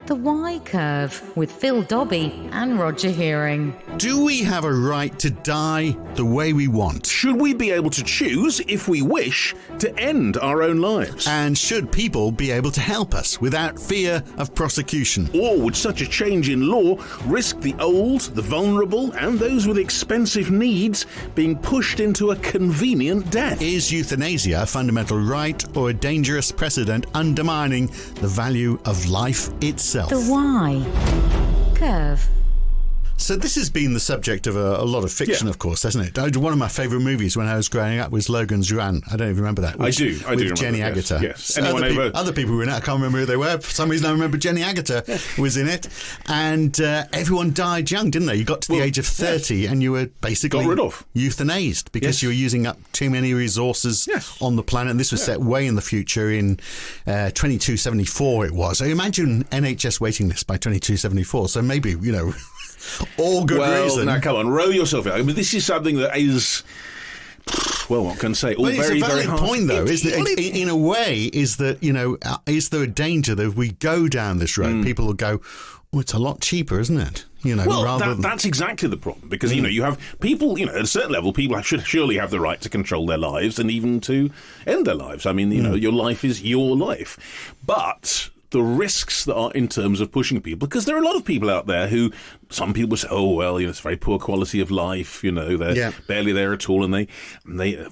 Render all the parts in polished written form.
The Y Curve with Phil Dobby and Roger Hearing. Do we have a right to die the way we want? Should we be able to choose, if we wish, to end our own lives? And should people be able to help us without fear of prosecution? Or would such a change in law risk the old, the vulnerable, and those with expensive needs being pushed into a convenient death? Is euthanasia a fundamental right or a dangerous precedent undermining the value of life itself? The Y Curve. So this has been the subject of a lot of fiction, of course, hasn't it? One of my favourite movies when I was growing up was Logan's Run. I don't even remember that. I do with Jenny Agutter. Yes. Other people were in it. I can't remember who they were. For some reason, I remember Jenny Agutter was in it. And everyone died young, didn't they? You got to the age of 30 and you were basically euthanized because you were using up too many resources on the planet. And this was set way in the future in 2274 it was. So imagine NHS waiting list by 2274. So maybe, all good reason. Now, come on, row yourself out. I mean, this is something that is, well, what can I say? All but very, it's a very valid hard. point, though, isn't it? In a way, is that, is there a danger that if we go down this road, people will go, oh, it's a lot cheaper, isn't it? That's exactly the problem, because, you have people, at a certain level, people should surely have the right to control their lives and even to end their lives. I mean, your life is your life. But the risks that are in terms of pushing people, because there are a lot of people out there who, some people say, oh, well, it's very poor quality of life, they're barely there at all, and they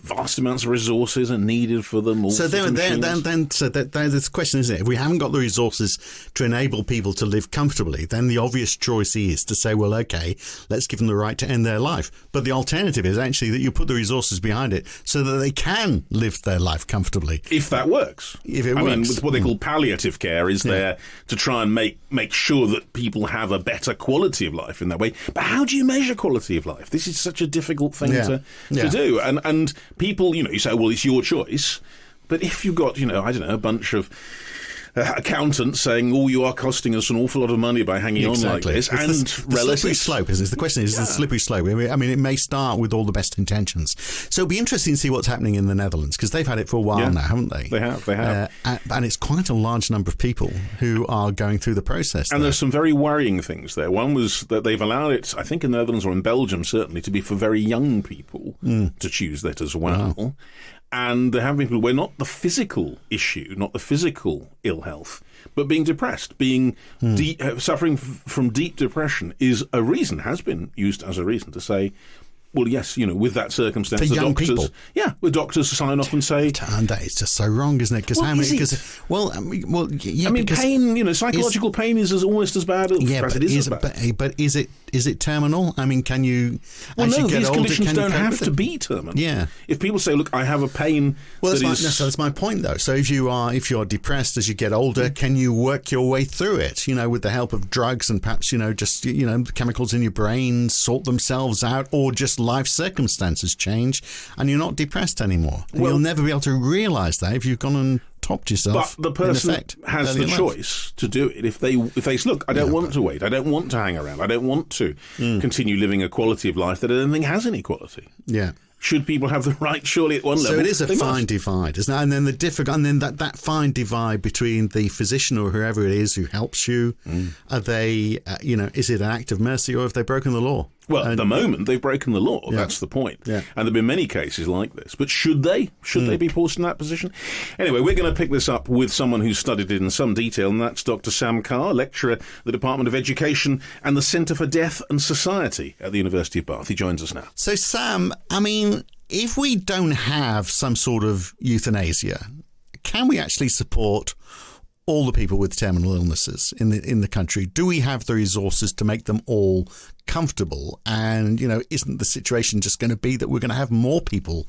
vast amounts of resources are needed for them. So this question, isn't it? If we haven't got the resources to enable people to live comfortably, then the obvious choice is to say, well, okay, let's give them the right to end their life. But the alternative is actually that you put the resources behind it so that they can live their life comfortably. If that works. If it works. I mean, with what they call palliative care is there to try and make sure that people have a better quality of life in that way. But how do you measure quality of life? This is such a difficult thing to do. And people, you say, well, it's your choice. But if you've got, a bunch of accountants saying, oh, you are costing us an awful lot of money by hanging on like this. It's the slippery slope, isn't it? The question is the slippery slope. I mean, it may start with all the best intentions. So it'll be interesting to see what's happening in the Netherlands, because they've had it for a while now, haven't they? They have. And it's quite a large number of people who are going through the process. And there's some very worrying things there. One was that they've allowed it, I think in the Netherlands or in Belgium certainly, to be for very young people to choose that as well. Wow. And there have been people where not the physical issue, not the physical ill health, but being depressed, being suffering from deep depression has been used as a reason to say, well, yes, with that circumstance, for young people. Yeah, the doctors sign off and say, and that is just so wrong, isn't it? Because pain, psychological pain is almost as bad as it is bad. But is it terminal? I mean, can you? Well, no, these older, conditions don't have to be terminal. Yeah. If people say, look, I have a pain. Well, that's my point, though. So if you're depressed as you get older, can you work your way through it? With the help of drugs and perhaps the chemicals in your brain sort themselves out, or just life circumstances change and you're not depressed anymore. And you'll never be able to realise that if you've gone and topped yourself. But the person has the choice to do it. If they say, look, I don't want to wait, I don't want to hang around, I don't want to continue living a quality of life that I don't think has any quality. Yeah. Should people have the right, surely, at one level? So it is a fine divide, isn't it? And then that fine divide between the physician or whoever it is who helps you, are they, is it an act of mercy or have they broken the law? Well, at the moment, they've broken the law. Yeah. That's the point. Yeah. And there have been many cases like this. But should they? Should they be forced in that position? Anyway, we're going to pick this up with someone who's studied it in some detail, and that's Dr. Sam Carr, lecturer at the Department of Education and the Centre for Death and Society at the University of Bath. He joins us now. So, Sam, I mean, if we don't have some sort of euthanasia, can we actually support all the people with terminal illnesses in the country? Do we have the resources to make them all comfortable? And, isn't the situation just going to be that we're going to have more people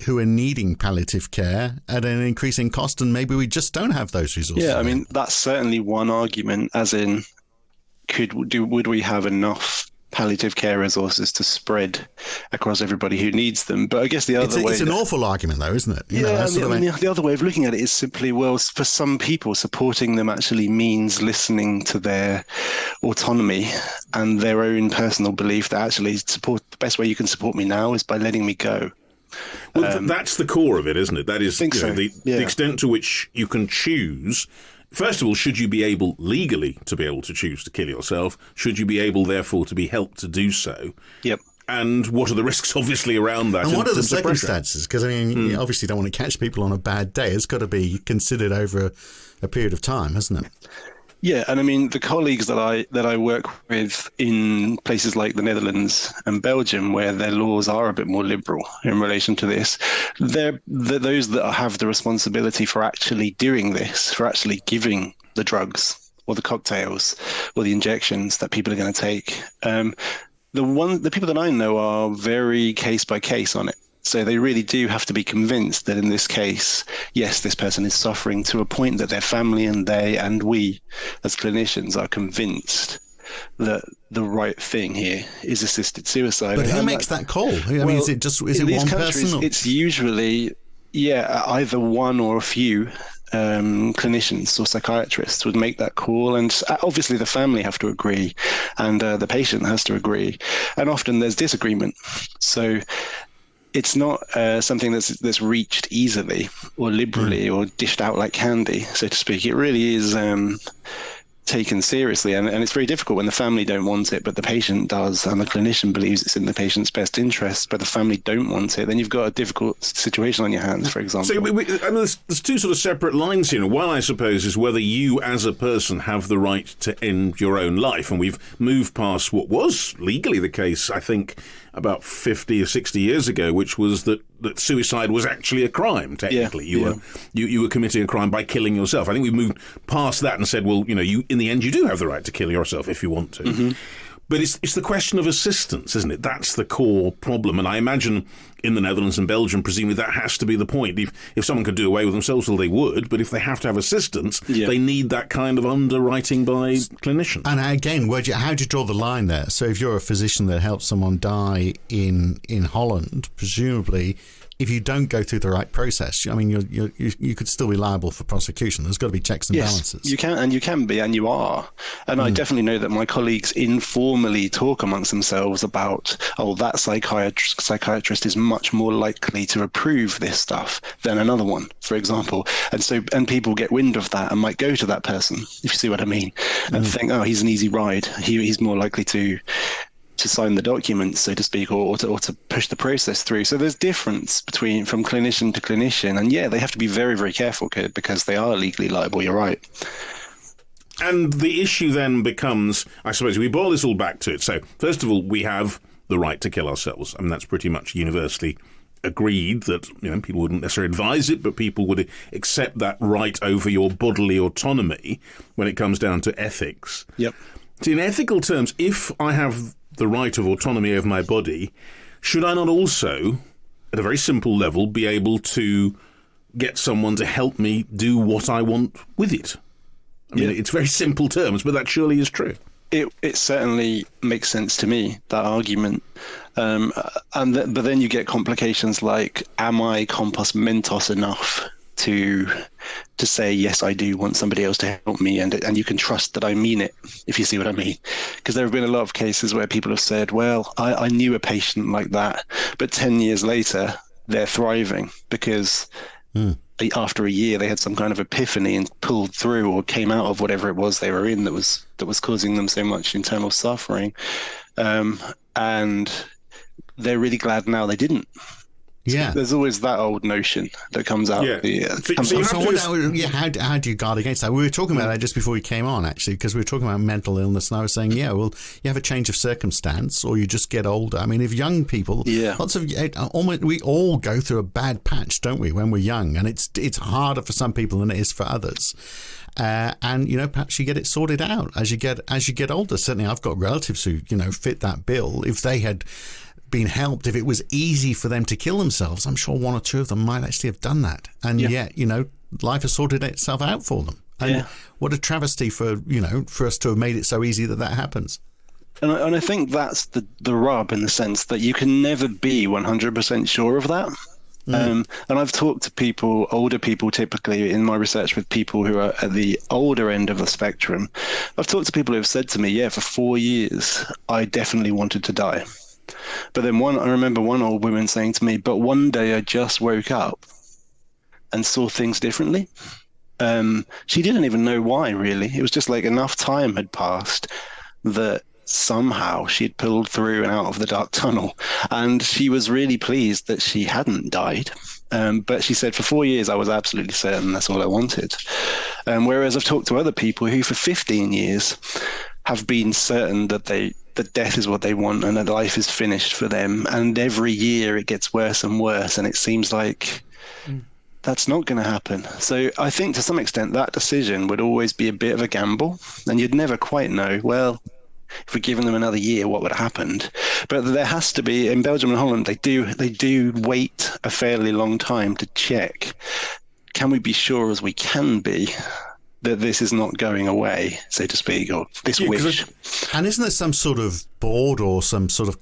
who are needing palliative care at an increasing cost, and maybe we just don't have those resources? Yeah, I mean, that's certainly one argument, as in, would we have enough palliative care resources to spread across everybody who needs them? But I guess the other way... It's an awful argument, though, isn't it? The other way of looking at it is simply, well, for some people, supporting them actually means listening to their autonomy and their own personal belief that actually the best way you can support me now is by letting me go. Well, that's the core of it, isn't it? That is the extent to which you can choose first of all, should you be able legally to be able to choose to kill yourself? Should you be able, therefore, to be helped to do so? Yep. And what are the risks, obviously, around that? And what are the circumstances? Because, I mean, you obviously don't want to catch people on a bad day. It's got to be considered over a period of time, hasn't it? Yeah, and I mean, the colleagues that I work with in places like the Netherlands and Belgium, where their laws are a bit more liberal in relation to this, they're those that have the responsibility for actually doing this, for actually giving the drugs or the cocktails or the injections that people are going to take. The people that I know are very case by case on it. So they really do have to be convinced that in this case, yes, this person is suffering to a point that their family and they and we as clinicians are convinced that the right thing here is assisted suicide. But who makes that call? I mean, is it one person? It's usually, either one or a few clinicians or psychiatrists would make that call, and obviously the family have to agree and the patient has to agree, and often there's disagreement. So it's not something that's reached easily or liberally or dished out like candy, so to speak. It really is taken seriously, and it's very difficult when the family don't want it, but the patient does, and the clinician believes it's in the patient's best interest, but the family don't want it. Then you've got a difficult situation on your hands, for example. So I mean, there's two sort of separate lines here. One, I suppose, is whether you as a person have the right to end your own life, and we've moved past what was legally the case, I think, about 50 or 60 years ago, which was that suicide was actually a crime, technically. You were committing a crime by killing yourself. I think we've moved past that and said, well, you in the end, you do have the right to kill yourself if you want to. Mm-hmm. But it's the question of assistance, isn't it? That's the core problem. And I imagine in the Netherlands and Belgium, presumably that has to be the point. If someone could do away with themselves, well, they would. But if they have to have assistance, they need that kind of underwriting by clinicians. And again, how do you draw the line there? So if you're a physician that helps someone die in Holland, presumably, if you don't go through the right process, I mean, you could still be liable for prosecution. There's got to be checks and balances. You can be, and you are. And I definitely know that my colleagues informally talk amongst themselves about, that psychiatrist is much more likely to approve this stuff than another one, for example. And people get wind of that and might go to that person, if you see what I mean, and think, he's an easy ride. He's more likely to sign the documents, so to speak, or to push the process through. So there's difference from clinician to clinician, and they have to be very, very careful because they are legally liable. You're right. And the issue then becomes, I suppose, we boil this all back to it. So first of all, we have the right to kill ourselves. I mean, that's pretty much universally agreed that people wouldn't necessarily advise it, but people would accept that right over your bodily autonomy when it comes down to ethics. Yep. So in ethical terms, if I have the right of autonomy over my body, should I not also, at a very simple level, be able to get someone to help me do what I want with it? I mean, it's very simple terms, but that surely is true. It certainly makes sense to me, that argument. But then you get complications like, am I compos mentis enough to say, yes, I do want somebody else to help me, and you can trust that I mean it, if you see what I mean. Because there have been a lot of cases where people have said, well, I knew a patient like that, but 10 years later, they're thriving because after a year they had some kind of epiphany and pulled through or came out of whatever it was they were in that was causing them so much internal suffering. And they're really glad now they didn't. Yeah, there's always that old notion that comes out. How do you guard against that? We were talking about that just before we came on, actually, because we were talking about mental illness, and I was saying, you have a change of circumstance, or you just get older. I mean, if young people, we all go through a bad patch, don't we, when we're young, and it's harder for some people than it is for others. And perhaps you get it sorted out as you get older. Certainly, I've got relatives who fit that bill. If they had been helped, if it was easy for them to kill themselves, I'm sure one or two of them might actually have done that. And yet, life has sorted itself out for them. And what a travesty for us to have made it so easy that happens. And I think that's the rub, in the sense that you can never be 100% sure of that. And I've talked to people, older people, typically in my research with people who are at the older end of the spectrum. I've talked to people who have said to me, for 4 years, I definitely wanted to die. But then I remember one old woman saying to me, but one day I just woke up and saw things differently. She didn't even know why, really. It was just like enough time had passed that somehow she'd pulled through and out of the dark tunnel. And she was really pleased that she hadn't died. But she said, for 4 years, I was absolutely certain that's all I wanted. Whereas I've talked to other people who for 15 years have been certain that death is what they want and that life is finished for them. And every year it gets worse and worse. And it seems like that's not going to happen. So I think to some extent that decision would always be a bit of a gamble, and you'd never quite know, well, if we'd given them another year, what would have happened? But there has to be, in Belgium and Holland, they do wait a fairly long time to check. Can we be sure as we can be that this is not going away, so to speak, or this wish? And isn't there some sort of board or some sort of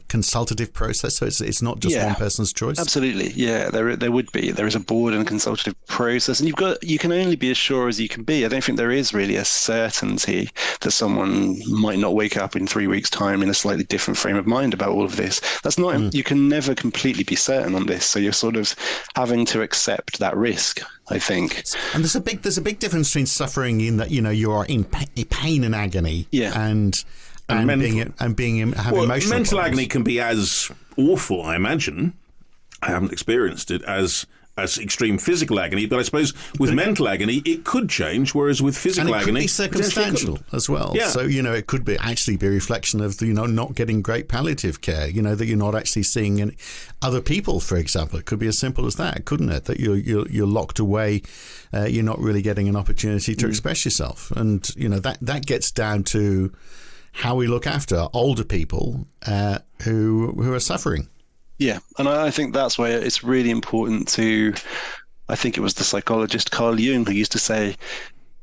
consultative process? So it's not just one person's choice? Absolutely, yeah. There would be. There is a board and consultative process, and you can only be as sure as you can be. I don't think there is really a certainty that someone might not wake up in 3 weeks' time in a slightly different frame of mind about all of this. That's not. You can never completely be certain on this, so you're sort of having to accept that risk, I think. And there's a big difference between suffering in that you are in pain and agony, and having emotional mental problems. agony can be as awful, I imagine. I haven't experienced it as extreme physical agony, but I suppose with mental agony it could change, whereas with physical agony, it could be circumstantial as well. Yeah. So it could be a reflection of not getting great palliative care. That you're not actually seeing any other people, for example. It could be as simple as that, couldn't it? That you're locked away. You're not really getting an opportunity to express yourself, and that gets down to how we look after older people who are suffering. Yeah, and I think that's why it's really important to, I think it was the psychologist Carl Jung who used to say,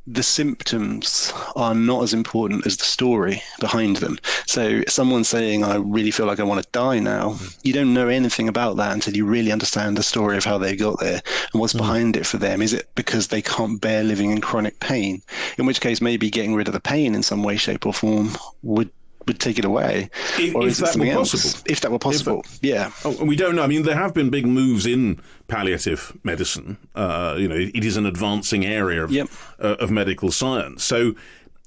the symptoms are not as important as the story behind them. So someone saying, I really feel like I want to die now, you don't know anything about that until you really understand the story of how they got there and what's behind it for them. Is it because they can't bear living in chronic pain? In which case, maybe getting rid of the pain in some way, shape or form would take it away. If that were possible. If that were possible, yeah. Oh, we don't know. I mean, there have been big moves in palliative medicine. It is an advancing area of medical science. So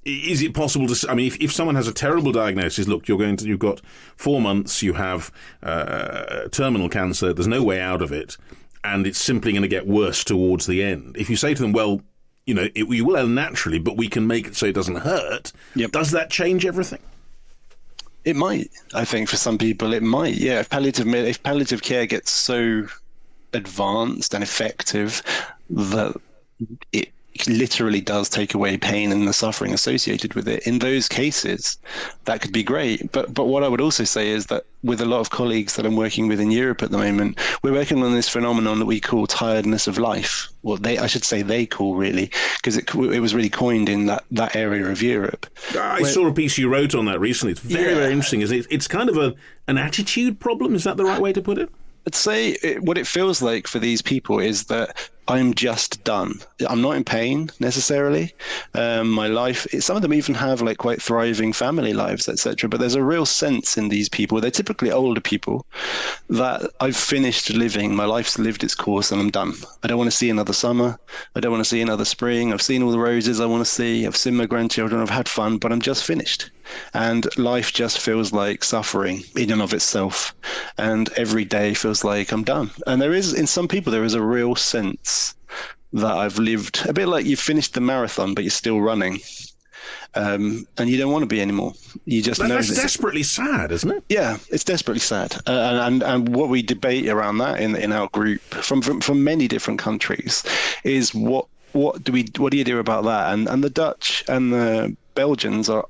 is it possible to... I mean, if someone has a terrible diagnosis, look, you've got 4 months, you have terminal cancer, there's no way out of it, and it's simply going to get worse towards the end. If you say to them, well, we will end naturally, but we can make it so it doesn't hurt, does that change everything? It might. I think for some people it might. Yeah, if palliative care gets so advanced and effective that it literally does take away pain and the suffering associated with it, in those cases, that could be great. But what I would also say is that with a lot of colleagues that I'm working with in Europe at the moment, we're working on this phenomenon that we call tiredness of life. Well, they call really, because it was really coined in that area of Europe. I saw a piece you wrote on that recently. It's very, very interesting. It's kind of an attitude problem. Is that the right way to put it? I'd say what it feels like for these people is that I'm just done. I'm not in pain necessarily. My life, some of them even have like quite thriving family lives, etc. But there's a real sense in these people, they're typically older people, that I've finished living. My life's lived its course and I'm done. I don't want to see another summer. I don't want to see another spring. I've seen all the roses I want to see. I've seen my grandchildren. I've had fun, but I'm just finished. And life just feels like suffering in and of itself. And every day feels like I'm done. And in some people, there is a real sense that I've lived a bit like you've finished the marathon, but you're still running. And you don't want to be anymore. You just know that's desperately sad, isn't it? Yeah, it's desperately sad. And what we debate around that in our group from many different countries is what do you do about that? And the Dutch and the Belgians are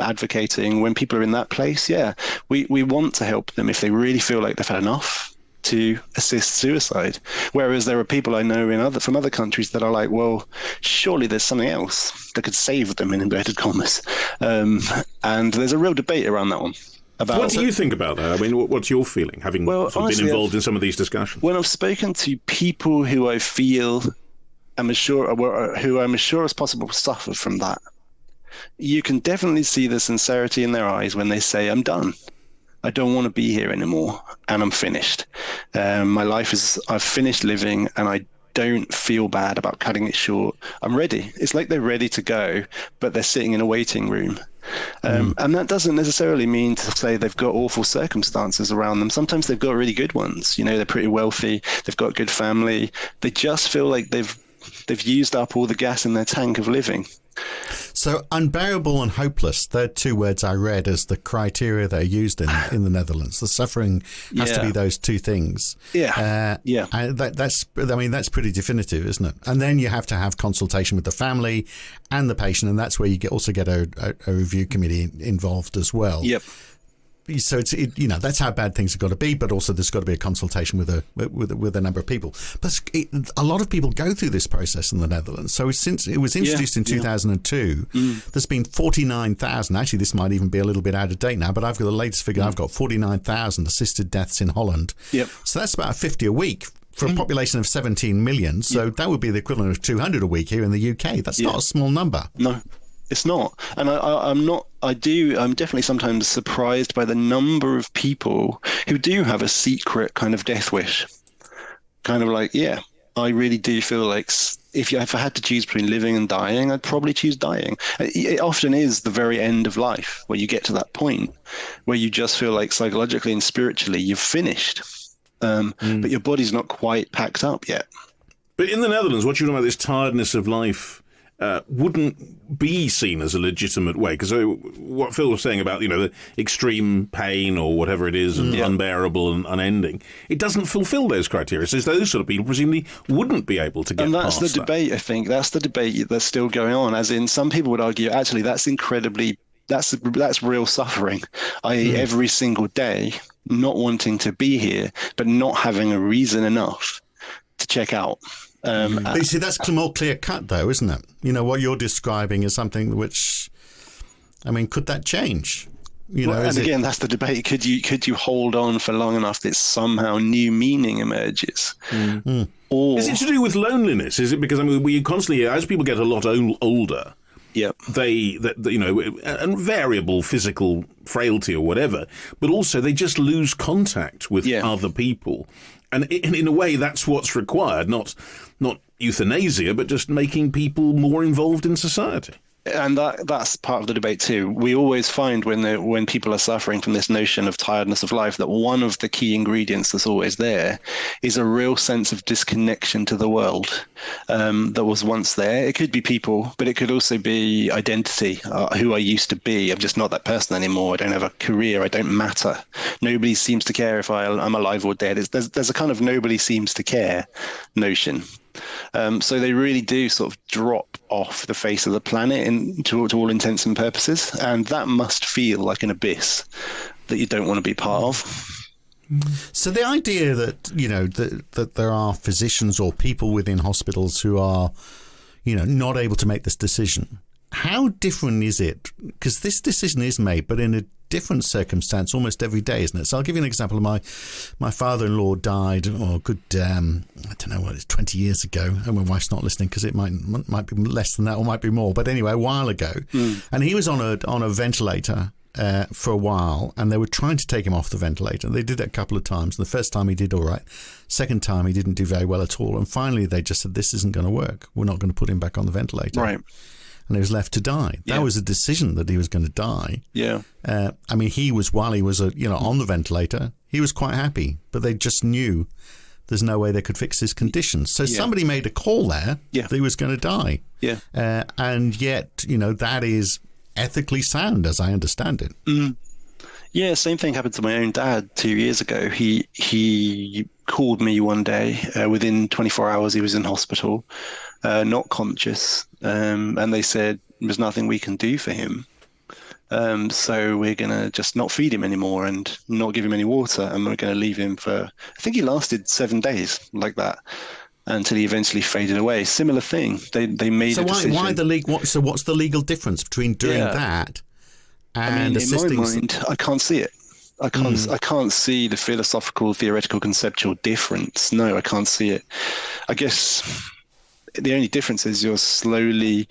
advocating when people are in that place. Yeah, we want to help them if they really feel like they've had enough to assist suicide. Whereas there are people I know from other countries that are like, well, surely there's something else that could save them, in inverted commas. And there's a real debate around that one. What do you think about that? I mean, what's your feeling, having been involved in some of these discussions? When I've spoken to people who I feel who I'm as sure as possible suffer from that, you can definitely see the sincerity in their eyes when they say, I'm done. I don't want to be here anymore, and I'm finished. My life I've finished living, and I don't feel bad about cutting it short. I'm ready. It's like they're ready to go, but they're sitting in a waiting room. And that doesn't necessarily mean to say they've got awful circumstances around them. Sometimes they've got really good ones. You know, they're pretty wealthy. They've got a good family. They just feel like they've used up all the gas in their tank of living. So unbearable and hopeless, they're two words I read as the criteria they're used in the Netherlands. The suffering has to be those two things. And that's pretty definitive, isn't it? And then you have to have consultation with the family and the patient, and that's where you also get a review committee involved as well. Yep. So that's how bad things have got to be, but also there's got to be a consultation with a number of people. But a lot of people go through this process in the Netherlands. So since it was introduced in 2002, there's been 49,000. Actually, this might even be a little bit out of date now, but I've got the latest figure. I've got 49,000 assisted deaths in Holland. Yep. So that's about 50 a week for a population of 17 million. So that would be the equivalent of 200 a week here in the UK. That's not a small number. No. It's not. And I'm definitely sometimes surprised by the number of people who do have a secret kind of death wish. Kind of like, I really do feel like if I had to choose between living and dying, I'd probably choose dying. It often is the very end of life where you get to that point where you just feel like psychologically and spiritually you've finished. But your body's not quite packed up yet. But in the Netherlands, what you're talking about, this tiredness of life, wouldn't be seen as a legitimate way, because what Phil was saying about the extreme pain or whatever it is and unbearable and unending, it doesn't fulfil those criteria. So those sort of people presumably wouldn't be able to get and that's past the debate. I think that's the debate that's still going on. As in, some people would argue actually that's real suffering, i.e. every single day not wanting to be here but not having a reason enough to check out. But you see, that's more clear cut, though, isn't it? What you're describing is something which, could that change? That's the debate. Could you hold on for long enough that somehow new meaning emerges? Or is it to do with loneliness? Is it because we constantly, as people get a lot older, and variable physical frailty or whatever, but also they just lose contact with other people. And in a way, that's what's required, not euthanasia, but just making people more involved in society. And that's part of the debate too. We always find when people are suffering from this notion of tiredness of life that one of the key ingredients that's always there is a real sense of disconnection to the world that was once there. It could be people, but it could also be identity, who I used to be. I'm just not that person anymore. I don't have a career. I don't matter. Nobody seems to care if I'm alive or dead. There's a kind of nobody seems to care notion. So they really do sort of drop off the face of the planet to all intents and purposes. And that must feel like an abyss that you don't want to be part of. So the idea that, that there are physicians or people within hospitals who are, not able to make this decision, how different is it? Because this decision is made, but in a different circumstance almost every day, isn't it? So I'll give you an example. My father-in-law died, I don't know what, it's 20 years ago, and my wife's not listening because it might be less than that or might be more, but anyway, a while ago. And he was on a ventilator for a while, and they were trying to take him off the ventilator. They did it a couple of times. The first time he did all right. Second time he didn't do very well at all. And finally they just said, this isn't going to work. We're not going to put him back on the ventilator. Right. And he was left to die. That was a decision that he was going to die. Yeah. He was, while he was on the ventilator, he was quite happy, but they just knew there's no way they could fix his conditions. So somebody made a call there that he was going to die. Yeah. And yet, that is ethically sound, as I understand it. Yeah, same thing happened to my own dad 2 years ago. He called me one day. Within 24 hours, he was in hospital, not conscious. And they said, there's nothing we can do for him. So we're going to just not feed him anymore and not give him any water. And we're going to leave him for, I think he lasted 7 days like that until he eventually faded away. Similar thing. They made a decision. So what's the legal difference between doing that and assisting? In my mind, I can't see it. I can't see the philosophical, theoretical, conceptual difference. No, I can't see it. I guess the only difference is you're slowly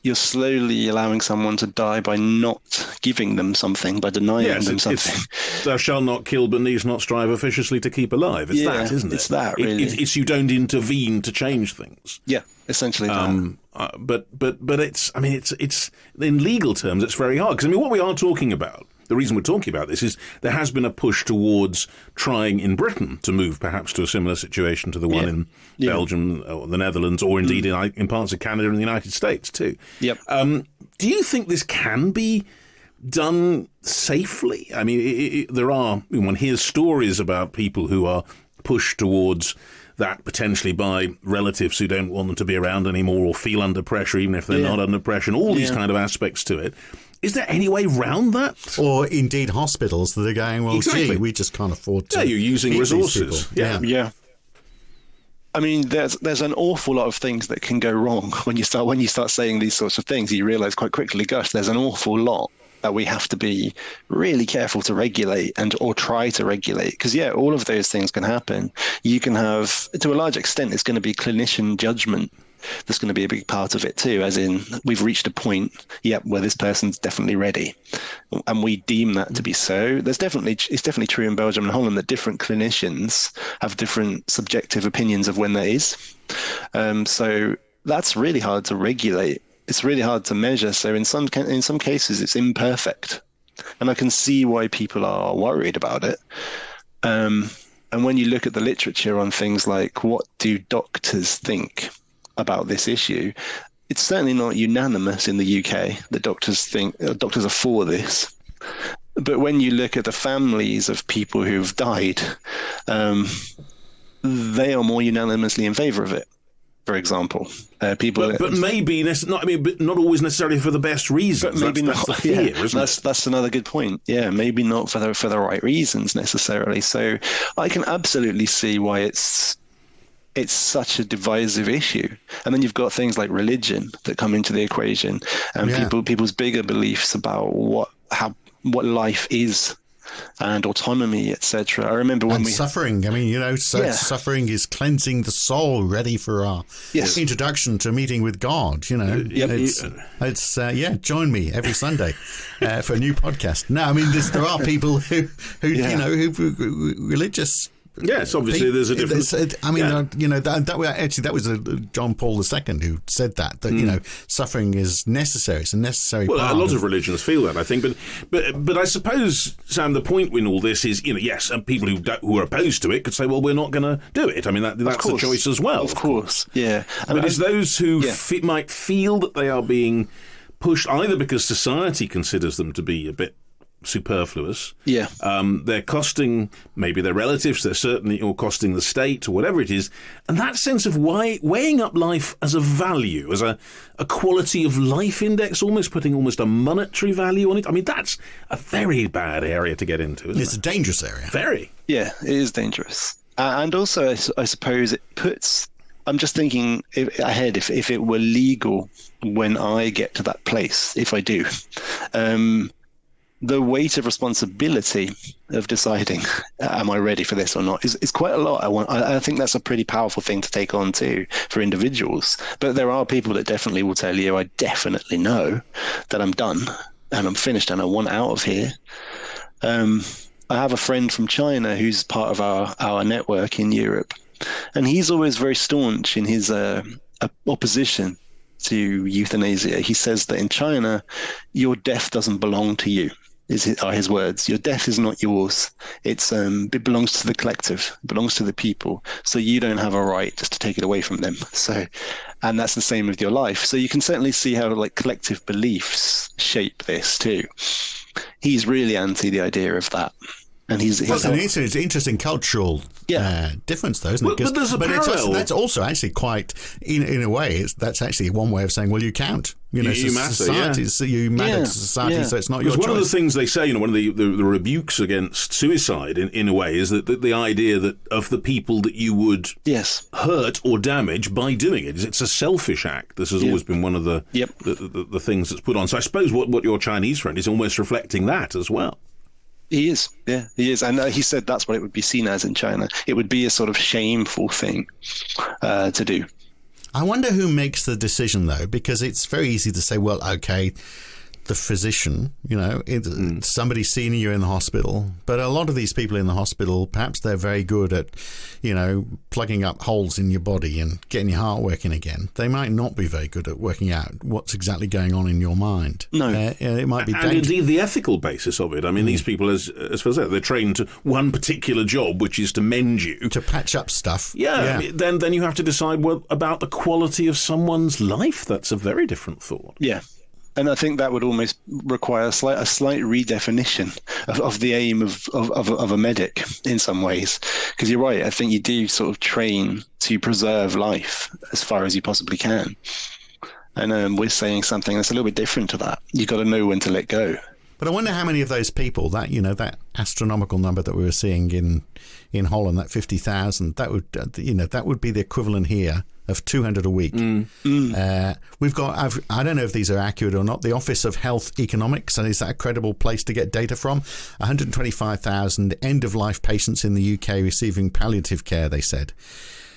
you're slowly allowing someone to die by not giving them something, by denying them something. It's, thou shalt not kill, but needs not strive officiously to keep alive. It's that, isn't it? It's that, really. It's you don't intervene to change things. Yeah, essentially that. But it's, I mean, it's in legal terms, it's very hard. Because, I mean, what we are talking about, the reason we're talking about this is there has been a push towards trying in Britain to move perhaps to a similar situation to the one in Belgium or the Netherlands, or indeed in parts of Canada and the United States too. Yep. Do you think this can be done safely? I mean, one hears stories about people who are pushed towards that potentially by relatives who don't want them to be around anymore or feel under pressure, even if they're not under pressure, and all these kind of aspects to it. Is there any way round that? Or indeed hospitals that are going, well, gee, we just can't afford to. Yeah, you're using resources. Yeah. I mean, there's an awful lot of things that can go wrong when you start saying these sorts of things. You realise quite quickly, gosh, there's an awful lot that we have to be really careful to regulate or try to regulate. Because, all of those things can happen. You can have, to a large extent, it's going to be clinician judgment. There's going to be a big part of it too, as in we've reached a point, where this person's definitely ready, and we deem that to be so. It's definitely true in Belgium and Holland that different clinicians have different subjective opinions of when that is. So that's really hard to regulate. It's really hard to measure. So in some cases, it's imperfect, and I can see why people are worried about it. And when you look at the literature on things like what do doctors think about this issue, it's certainly not unanimous in the UK that doctors are for this. But when you look at the families of people who've died, they are more unanimously in favour of it. For example, people, but maybe not. I mean, but not always necessarily for the best reasons. But maybe that's not. The fear, isn't it? That's another good point. Yeah, maybe not for the right reasons necessarily. So I can absolutely see why it's such a divisive issue. And then you've got things like religion that come into the equation, and people's bigger beliefs about what life is, and autonomy, etc. I remember when suffering. I mean, suffering is cleansing the soul, ready for our introduction to meeting with God. Join me every Sunday for a new podcast. No, I mean, there are people who religious. Yes, obviously there's a difference. That was John Paul II who said that suffering is necessary. It's a necessary part. Well, a lot of religions feel that, I think, but I suppose, Sam, the point in all this is, yes, and people who are opposed to it could say, well, we're not going to do it. I mean, that's a choice as well. Of course, yeah. But it's those who might feel that they are being pushed either because society considers them to be a bit superfluous. Yeah. They're costing maybe their relatives, they're certainly, or costing the state or whatever it is. And that sense of weighing up life as a value, as a quality of life index, putting almost a monetary value on it. I mean, that's a very bad area to get into, isn't it? It's a dangerous area. Very. Yeah, it is dangerous. And also, I suppose it puts... I'm just thinking ahead, if it were legal when I get to that place, if I do, the weight of responsibility of deciding, am I ready for this or not, is quite a lot. I think that's a pretty powerful thing to take on too for individuals. But there are people that definitely will tell you, I definitely know that I'm done and I'm finished and I want out of here. I have a friend from China who's part of our network in Europe, and he's always very staunch in his opposition to euthanasia. He says that in China, your death doesn't belong to you. Are his words. Your death is not yours. It belongs to the collective. It belongs to the people. So you don't have a right just to take it away from them. And that's the same with your life. So you can certainly see how collective beliefs shape this too. He's really anti the idea of that. And it's an interesting cultural difference, though, isn't it? But there's a parallel. That's also actually quite, in a way, that's actually one way of saying, well, you count. You matter, you matter to society, so it's not your choice. One of the things they say, one of the rebukes against suicide, in a way, is that the idea that of the people that you would hurt or damage by doing it. It's a selfish act. This has always been one of the things that's put on. So I suppose what your Chinese friend is almost reflecting that as well. He is, he is. And he said that's what it would be seen as in China. It would be a sort of shameful thing to do. I wonder who makes the decision, though, because it's very easy to say, well, okay, the physician, somebody seeing you in the hospital. But a lot of these people in the hospital, perhaps they're very good at, plugging up holes in your body and getting your heart working again. They might not be very good at working out what's exactly going on in your mind. No. It might be and indeed the ethical basis of it. I mean, these people, as Phil said, they're trained to one particular job, which is to mend you. To patch up stuff. Yeah. Then you have to decide about the quality of someone's life. That's a very different thought. Yeah. And I think that would almost require a slight redefinition of the aim of a medic in some ways. Because you're right, I think you do sort of train to preserve life as far as you possibly can. And we're saying something that's a little bit different to that. You've got to know when to let go. But I wonder how many of those people, that astronomical number that we were seeing in Holland, that 50,000, that would be the equivalent here of 200 a week. We've got, I don't know if these are accurate or not, the Office of Health Economics, and is that a credible place to get data from? 125,000 end-of-life patients in the UK receiving palliative care, they said.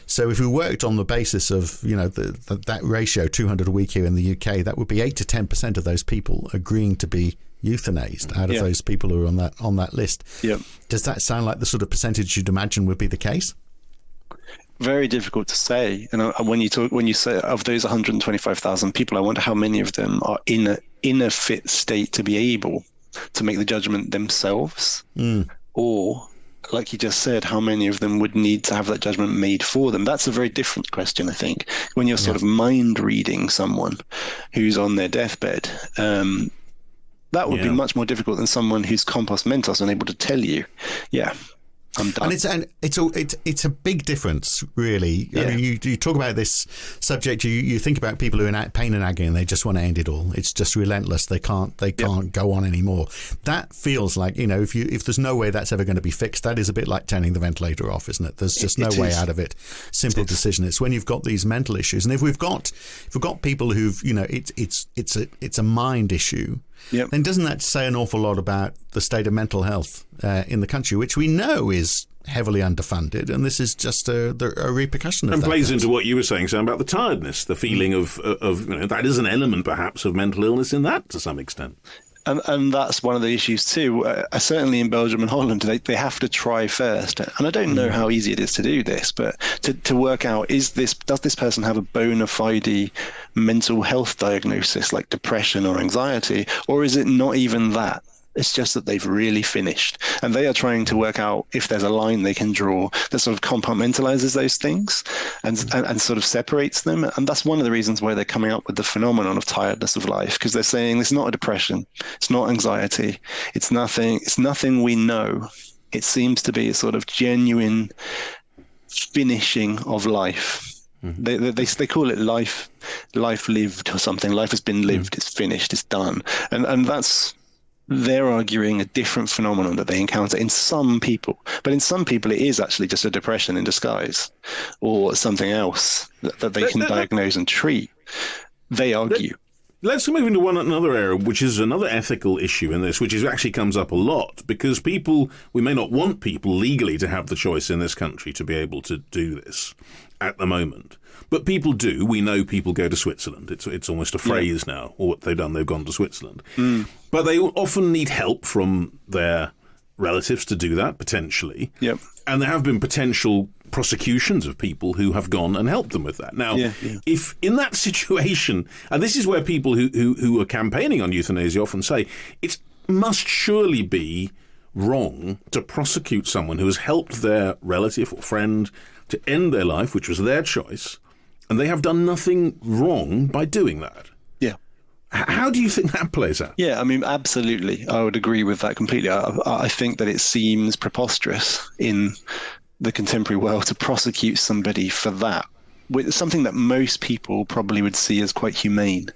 So if we worked on the basis of, that ratio, 200 a week here in the UK, that would be 8 to 10% of those people agreeing to be euthanized out of those people who are on that list. Yep. Does that sound like the sort of percentage you'd imagine would be the case? Very difficult to say. And when you say of those 125,000 people, I wonder how many of them are in a fit state to be able to make the judgment themselves, or, like you just said, how many of them would need to have that judgment made for them? That's a very different question, I think. When you're sort of mind reading someone who's on their deathbed, that would be much more difficult than someone who's compos mentis and able to tell you, I'm done. And it's a big difference, really. Yeah. I mean, you talk about this subject. You think about people who are in pain and agony, and they just want to end it all. It's just relentless. They can't go on anymore. That feels like, if there's no way that's ever going to be fixed, that is a bit like turning the ventilator off, isn't it? There's just no way out of it. Simple decision. It's when you've got these mental issues, and if we've got people who've it's a mind issue. Yep. Then doesn't that say an awful lot about the state of mental health in the country, which we know is heavily underfunded, and this is just a repercussion of that. And plays into what you were saying, Sam, about the tiredness, the feeling of that is an element perhaps of mental illness in that to some extent. And that's one of the issues too. Certainly in Belgium and Holland, they have to try first. And I don't know how easy it is to do this, but to work out, does this person have a bona fide mental health diagnosis like depression or anxiety, or is it not even that? It's just that they've really finished. And they are trying to work out if there's a line they can draw that sort of compartmentalizes those things and sort of separates them. And that's one of the reasons why they're coming up with the phenomenon of tiredness of life, because they're saying it's not a depression, it's not anxiety, it's nothing we know. It seems to be a sort of genuine finishing of life. They call it life lived or something. Life has been lived, it's finished, it's done. And that's... They're arguing a different phenomenon that they encounter in some people. But in some people, it is actually just a depression in disguise or something else that they can diagnose and treat. They argue. Let's move into another area, which is another ethical issue in this, which actually comes up a lot, because we may not want people legally to have the choice in this country to be able to do this at the moment. But people do. We know people go to Switzerland. It's almost a phrase now. Or what they've done, they've gone to Switzerland. But they often need help from their relatives to do that, potentially. Yep. And there have been potential prosecutions of people who have gone and helped them with that. Now, if in that situation, and this is where people who are campaigning on euthanasia often say, it must surely be wrong to prosecute someone who has helped their relative or friend to end their life, which was their choice, and they have done nothing wrong by doing that. Yeah. How do you think that plays out? Yeah, I mean, absolutely. I would agree with that completely. I think that it seems preposterous in the contemporary world to prosecute somebody for that. Something that most people probably would see as quite humane,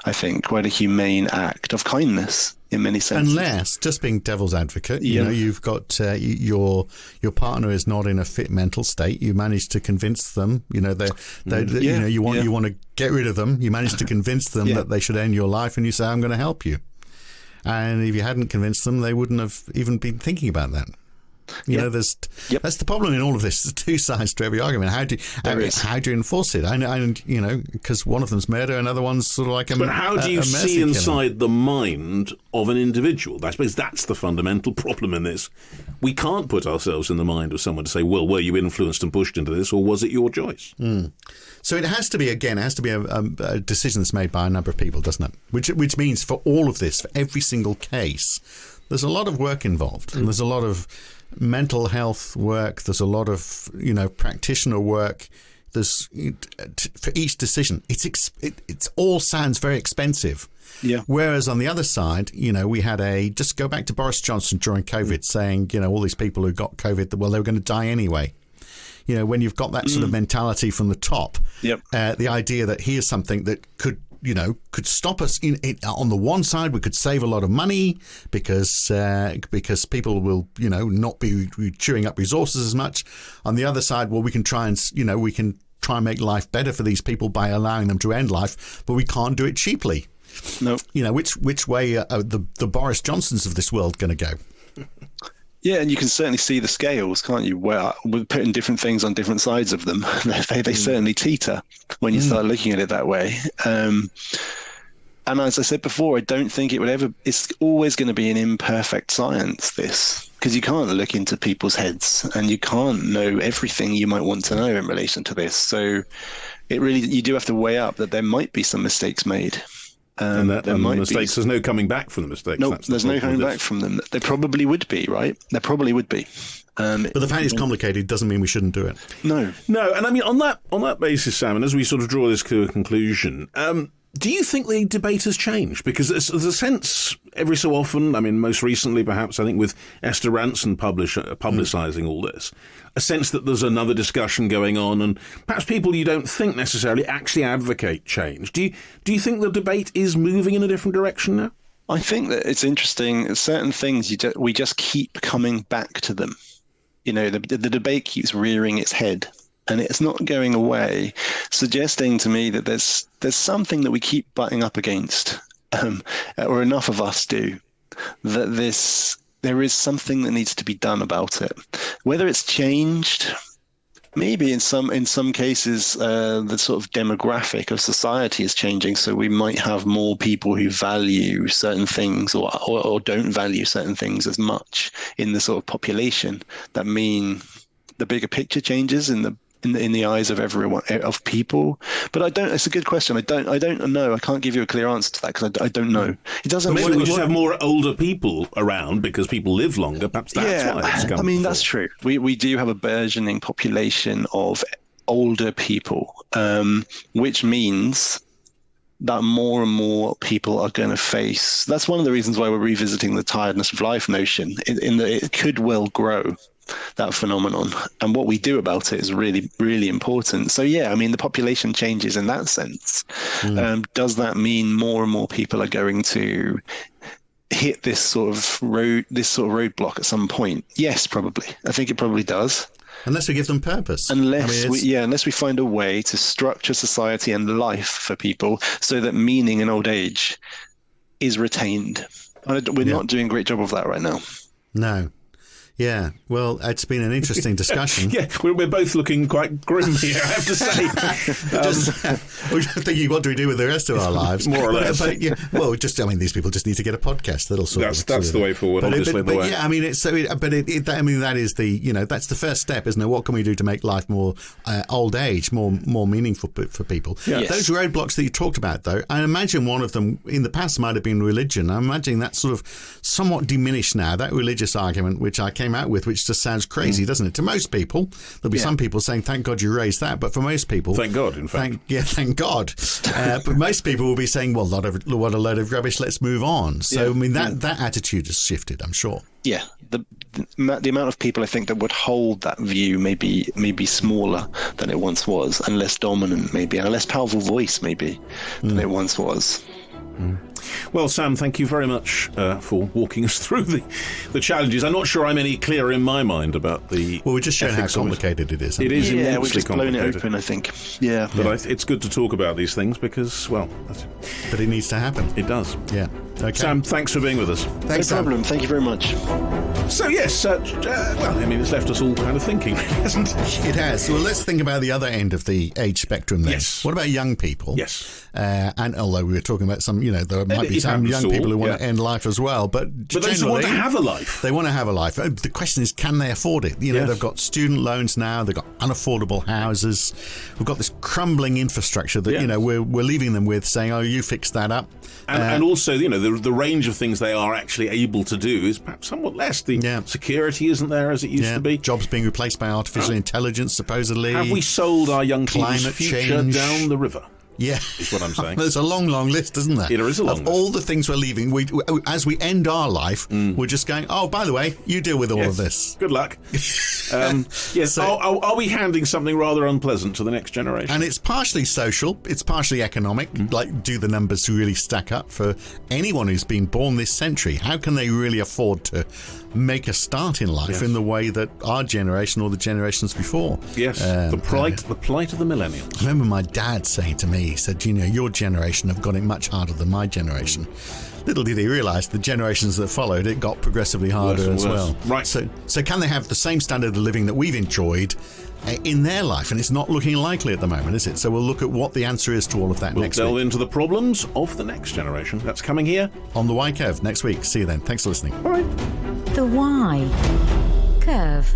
I think, quite a humane act of kindness in many senses. Unless, just being devil's advocate, you've got your partner is not in a fit mental state. You manage to convince them, you want to get rid of them. You manage to convince them that they should end your life, and you say, I'm going to help you. And if you hadn't convinced them, they wouldn't have even been thinking about that. You know, that's the problem in all of this. There's two sides to every argument. How do you enforce it? And you know, because one of them's murder, another one's sort of like a. But how do you see inside the mind of an individual? I suppose that's the fundamental problem in this. We can't put ourselves in the mind of someone to say, well, were you influenced and pushed into this, or was it your choice? So it has to be a decision that's made by a number of people, doesn't it? Which means for all of this, for every single case, there's a lot of work involved, and there's a lot of mental health work. There's a lot of practitioner work. There's for each decision. It all sounds very expensive. Yeah. Whereas on the other side, we had just go back to Boris Johnson during COVID, saying all these people who got COVID, well, they were going to die anyway. When you've got that sort of mentality from the top, the idea that here's something that could stop us. On the one side, we could save a lot of money because people will, not be chewing up resources as much. On the other side, well, we can try and make life better for these people by allowing them to end life, but we can't do it cheaply. No. Which way are the Boris Johnsons of this world going to go? Yeah, and you can certainly see the scales, can't you? Well, we're putting different things on different sides of them. They certainly teeter when you start looking at it that way. And as I said before, I don't think it's always going to be an imperfect science, this, because you can't look into people's heads and you can't know everything you might want to know in relation to this. So you do have to weigh up that there might be some mistakes made. Mistakes, there's no coming back from the mistakes. No, there's no coming back from them. There probably would be, right? There probably would be. But the fact it's complicated doesn't mean we shouldn't do it. No. And I mean, on that basis, Sam, and as we sort of draw this to a conclusion, do you think the debate has changed? Because there's a sense every so often, I mean, most recently perhaps, I think with Esther Rantzen publicising all this, a sense that there's another discussion going on, and perhaps people you don't think necessarily actually advocate change. Do you think the debate is moving in a different direction now? I think that it's interesting. Certain things we just keep coming back to them. The debate keeps rearing its head, and it's not going away, suggesting to me that there's something that we keep butting up against, or enough of us do, that there is something that needs to be done about it. Whether it's changed, maybe in some cases, the sort of demographic of society is changing, so we might have more people who value certain things or don't value certain things as much in the sort of population. That mean the bigger picture changes in the eyes of everyone, of people. But it's a good question. I don't know. I can't give you a clear answer to that because I don't know. It doesn't. Maybe we should have more older people around because people live longer. Perhaps that's why it's come. I mean, that's true. We do have a burgeoning population of older people, which means that more and more people are going to face. That's one of the reasons why we're revisiting the tiredness of life notion. In that it could well grow, that phenomenon, and what we do about it is really, really important. So I mean, the population changes in that sense. Does that mean more and more people are going to hit this sort of roadblock at some point? Yes, probably. I think it probably does. Unless we give them purpose. Unless we find a way to structure society and life for people so that meaning in old age is retained. We're not doing a great job of that right now. No. Yeah, well, it's been an interesting discussion. We're both looking quite grim here, I have to say. We're just thinking, what do we do with the rest of our lives? More or less. These people just need to get a podcast. That'll sort of. That's the way forward. Obviously, the way. Yeah, I mean, that is the that's the first step, isn't it? What can we do to make life more old age more meaningful for people? Yes. Those roadblocks that you talked about, though, I imagine one of them in the past might have been religion. I'm imagining that's sort of somewhat diminished now. That religious argument, which I came out with, which just sounds crazy, doesn't it? To most people, there'll be some people saying, "Thank God you raised that," but for most people, thank God, in fact, thank God. But most people will be saying, "Well, what a load of rubbish. Let's move on." So I mean, that attitude has shifted, I'm sure. Yeah, the amount of people I think that would hold that view may be smaller than it once was, and less dominant, maybe, and a less powerful voice, maybe, than it once was. Well, Sam, thank you very much for walking us through the challenges. I'm not sure I'm any clearer in my mind about the. Well, we're just showing how complicated it is. It is immensely we've just blown it open, I think. Yeah, but it's good to talk about these things because, but it needs to happen. It does. Yeah. Okay. Sam, thanks for being with us. Thanks, no problem. Thank you very much. So yes, well, I mean, it's left us all kind of thinking, hasn't it? It has. Well, let's think about the other end of the age spectrum then. Yes. What about young people? Yes. And although we were talking about some, there might be It some happens young to all, people who want yeah. to end life as well. But those who want to have a life. They want to have a life. The question is, can they afford it? Yes. They've got student loans now. They've got unaffordable houses. We've got this crumbling infrastructure that, Yes. we're leaving them with, saying, oh, you fix that up. And also, the range of things they are actually able to do is perhaps somewhat less. The security isn't there as it used to be. Jobs being replaced by artificial intelligence, supposedly. Have we sold our young people's Climate future change. down the river? Yeah, is what I'm saying. There's a long, long list, isn't there? Yeah, there is a long of list. all the things we're leaving. As we end our life, we're just going, oh, by the way, you deal with all of this. Good luck. Yes. So- are we handing something rather unpleasant to the next generation? And it's partially social, it's partially economic. Like, do the numbers really stack up for anyone who's been born this century? How can they really afford to make a start in life in the way that our generation or the generations before? Yes. The plight of the millennials. I remember my dad saying to me, he said, your generation have got it much harder than my generation. Little did he realise the generations that followed it got progressively harder Worse as and worse. well. Right. So can they have the same standard of living that we've enjoyed in their life? And it's not looking likely at the moment, is it? So we'll look at what the answer is to all of that We'll next delve week into the problems of the next generation. That's coming here. on the Y Curve next week. See you then. Thanks for listening. All right. The Y Curve.